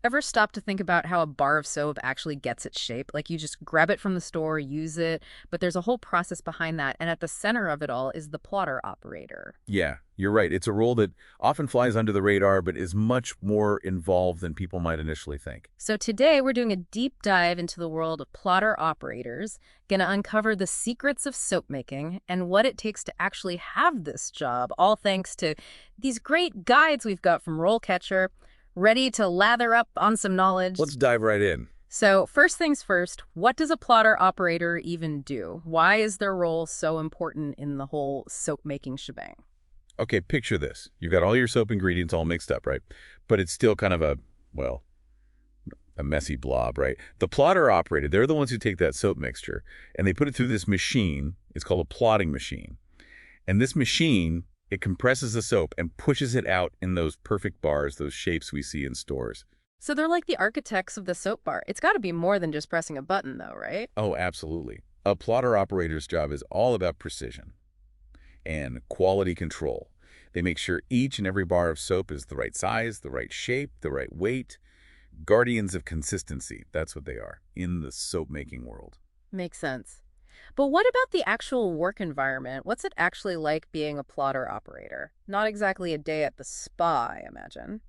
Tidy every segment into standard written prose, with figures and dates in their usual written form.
Ever stop to think about how a bar of soap actually gets its shape? Like you just grab it from the store, use it, but there's a whole process behind that. And at the center of it all is the plotter operator. Yeah, you're right. It's a role that often flies under the radar, but is much more involved than people might initially think. So today we're doing a deep dive into the world of plotter operators, gonna uncover the secrets of soap making and what it takes to actually have this job, all thanks to these great guides we've got from RoleCatcher, ready to lather up on some knowledge. Let's dive right in. So first things first, what does a plotter operator even do? Why is their role so important in the whole soap making shebang? Okay, picture this. You've got all your soap ingredients all mixed up, right? But it's still kind of well, a messy blob, right? The plotter operator, they're the ones who take that soap mixture and they put it through this machine. It's called a plotting machine. And this machine, it compresses the soap and pushes it out in those perfect bars, those shapes we see in stores. So they're like the architects of the soap bar. It's got to be more than just pressing a button though, right? Oh, absolutely. A plotter operator's job is all about precision and quality control. They make sure each and every bar of soap is the right size, the right shape, the right weight. Guardians of consistency, that's what they are in the soap-making world. Makes sense. But what about the actual work environment? What's it actually like being a plotter operator? Not exactly a day at the spa, I imagine.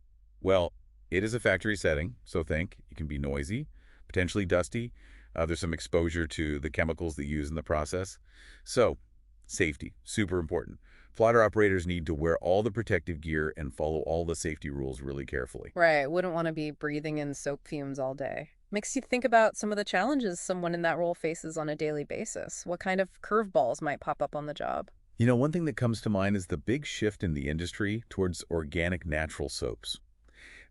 Well, it is a factory setting, so think it can be noisy, potentially dusty. There's some exposure to the chemicals they use in the process. So, safety, super important. Plotter operators need to wear all the protective gear and follow all the safety rules really carefully. Right, wouldn't want to be breathing in soap fumes all day. Makes you think about some of the challenges someone in that role faces on a daily basis. What kind of curveballs might pop up on the job? You know, one thing that comes to mind is the big shift in the industry towards organic natural soaps.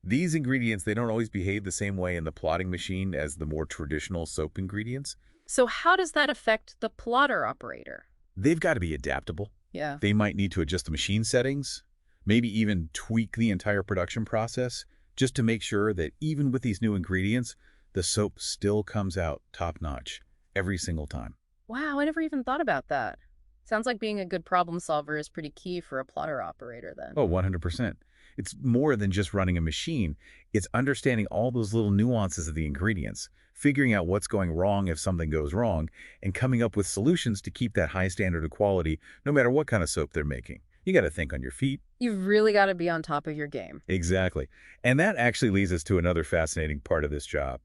These ingredients, they don't always behave the same way in the plotting machine as the more traditional soap ingredients. So how does that affect the plotter operator? They've got to be adaptable. Yeah. They might need to adjust the machine settings, maybe even tweak the entire production process, just to make sure that even with these new ingredients, the soap still comes out top-notch every single time. Wow, I never even thought about that. Sounds like being a good problem solver is pretty key for a plotter operator then. Oh, 100%. It's more than just running a machine. It's understanding all those little nuances of the ingredients, figuring out what's going wrong if something goes wrong, and coming up with solutions to keep that high standard of quality no matter what kind of soap they're making. You got to think on your feet. You've really got to be on top of your game. Exactly. And that actually leads us to another fascinating part of this job,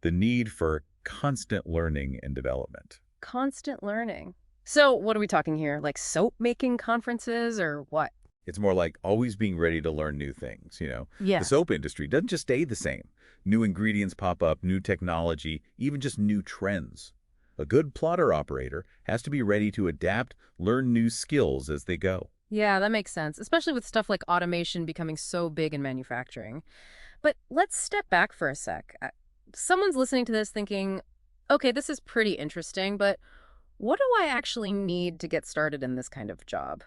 the need for constant learning and development. Constant learning. So what are we talking here? Like soap making conferences or what? It's more like always being ready to learn new things. The Yes. soap industry doesn't just stay the same. New ingredients pop up, new technology, even just new trends. A good plotter operator has to be ready to adapt, learn new skills as they go. Yeah, that makes sense, especially with stuff like automation becoming so big in manufacturing. But let's step back for a sec. Someone's listening to this thinking, okay, this is pretty interesting, but what do I actually need to get started in this kind of job?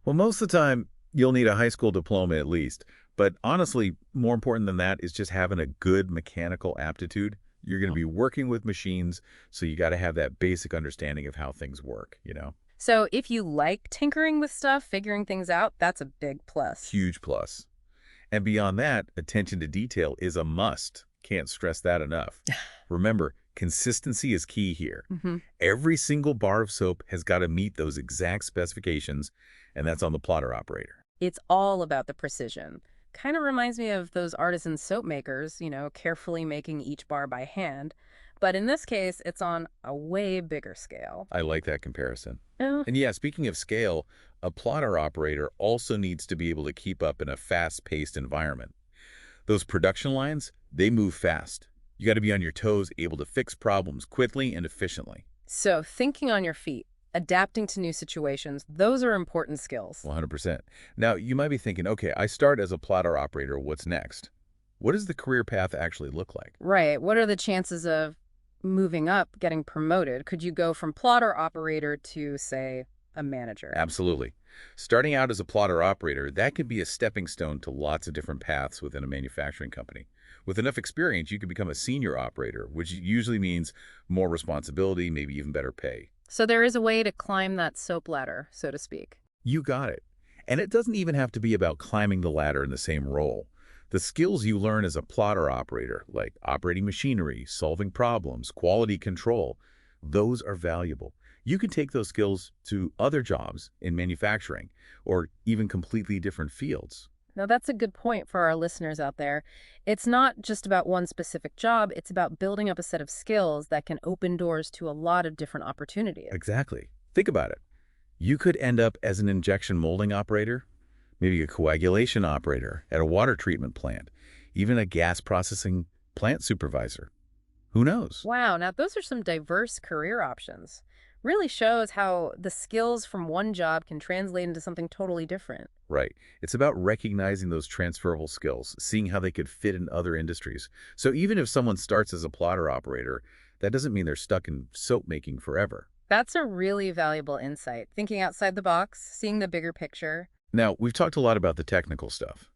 Well, most of the time, you'll need a high school diploma at least. But honestly, more important than that is just having a good mechanical aptitude. You're going to be working with machines, so you got to have that basic understanding of how things work. So if you like tinkering with stuff, figuring things out, that's a big plus. Huge plus. And beyond that, attention to detail is a must. Can't stress that enough. Remember, consistency is key here. Hmm. Every single bar of soap has got to meet those exact specifications, and that's on the plotter operator. It's all about the precision. Kind of reminds me of those artisan soap makers, carefully making each bar by hand. But in this case, it's on a way bigger scale. I like that comparison. Oh, And yeah, speaking of scale, a plotter operator also needs to be able to keep up in a fast-paced environment. Those production lines, they move fast. You got to be on your toes, able to fix problems quickly and efficiently. so thinking on your feet, adapting to new situations, those are important skills. 100%. Now, you might be thinking, okay, I start as a plotter operator. What's next? What does the career path actually look like? Right. What are the chances of moving up, getting promoted? Could you go from plotter operator to, say, a manager? Absolutely. Starting out as a plotter operator, that could be a stepping stone to lots of different paths within a manufacturing company. With enough experience, you could become a senior operator, which usually means more responsibility, maybe even better pay. So there is a way to climb that soap ladder, so to speak. You got it. And it doesn't even have to be about climbing the ladder in the same role. The skills you learn as a plotter operator, like operating machinery, solving problems, quality control, those are valuable. You can take those skills to other jobs in manufacturing or even completely different fields. Now, that's a good point for our listeners out there. It's not just about one specific job, it's about building up a set of skills that can open doors to a lot of different opportunities. Exactly. Think about it. You could end up as an injection molding operator, maybe a coagulation operator at a water treatment plant, even a gas processing plant supervisor. Who knows? Wow, now those are some diverse career options. Really shows how the skills from one job can translate into something totally different. Right. It's about recognizing those transferable skills, seeing how they could fit in other industries. So even if someone starts as a plotter operator, that doesn't mean they're stuck in soap making forever. That's a really valuable insight. Thinking outside the box, seeing the bigger picture. Now, we've talked a lot about the technical stuff,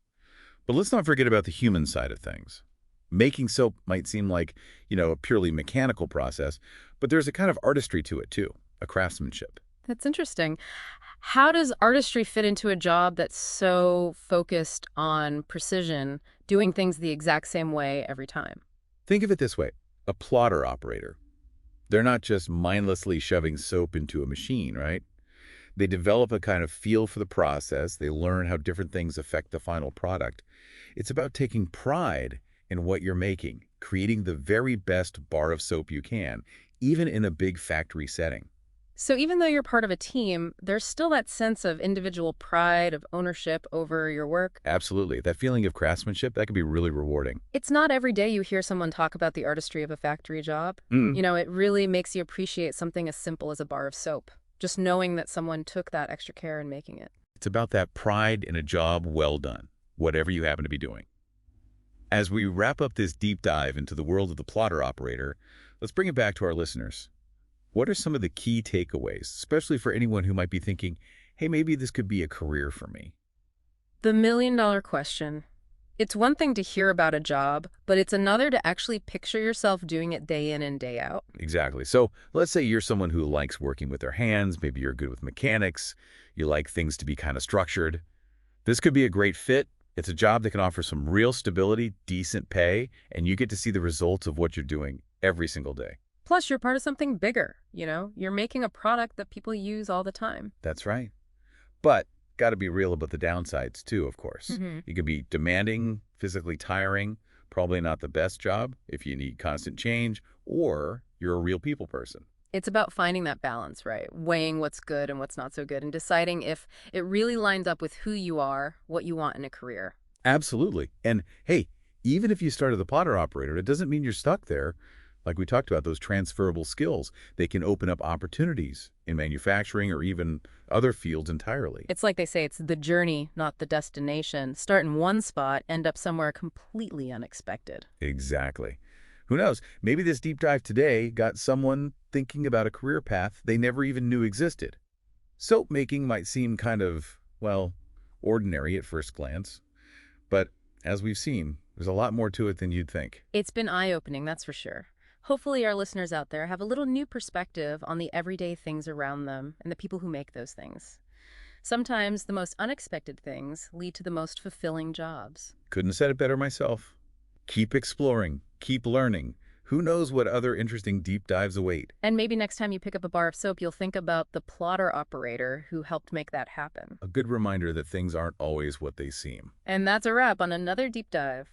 but let's not forget about the human side of things. Making soap might seem like, a purely mechanical process, but there's a kind of artistry to it too, a craftsmanship. That's interesting. How does artistry fit into a job that's so focused on precision, doing things the exact same way every time? Think of it this way, a plotter operator. They're not just mindlessly shoving soap into a machine, right? They develop a kind of feel for the process. They learn how different things affect the final product. It's about taking pride in what you're making, creating the very best bar of soap you can, even in a big factory setting. So even though you're part of a team, there's still that sense of individual pride, of ownership over your work. Absolutely. That feeling of craftsmanship, that can be really rewarding. It's not every day you hear someone talk about the artistry of a factory job. Mm. It really makes you appreciate something as simple as a bar of soap, just knowing that someone took that extra care in making it. It's about that pride in a job well done, whatever you happen to be doing. As we wrap up this deep dive into the world of the plotter operator, let's bring it back to our listeners. What are some of the key takeaways, especially for anyone who might be thinking, hey, maybe this could be a career for me? The million-dollar question. It's one thing to hear about a job, but it's another to actually picture yourself doing it day in and day out. Exactly. So let's say you're someone who likes working with their hands. Maybe you're good with mechanics. You like things to be kind of structured. This could be a great fit. It's a job that can offer some real stability, decent pay, and you get to see the results of what you're doing every single day. Plus, you're part of something bigger, You're making a product that people use all the time. That's right. But got to be real about the downsides too, of course. Mhm. It can be demanding, physically tiring, probably not the best job if you need constant change, or you're a real people person. It's about finding that balance, right? Weighing what's good and what's not so good and deciding if it really lines up with who you are, what you want in a career. Absolutely. And hey, even if you started the plotter operator, it doesn't mean you're stuck there. Like we talked about, those transferable skills, they can open up opportunities in manufacturing or even other fields entirely. It's like they say, it's the journey, not the destination. Start in one spot, end up somewhere completely unexpected. Exactly. Who knows? Maybe this deep dive today got someone thinking about a career path they never even knew existed. Soap making might seem kind of, ordinary at first glance, but as we've seen, there's a lot more to it than you'd think. It's been eye-opening, that's for sure. Hopefully our listeners out there have a little new perspective on the everyday things around them and the people who make those things. Sometimes the most unexpected things lead to the most fulfilling jobs. Couldn't have said it better myself. Keep exploring, keep learning. Who knows what other interesting deep dives await? And maybe next time you pick up a bar of soap, you'll think about the plotter operator who helped make that happen. A good reminder that things aren't always what they seem. And that's a wrap on another deep dive.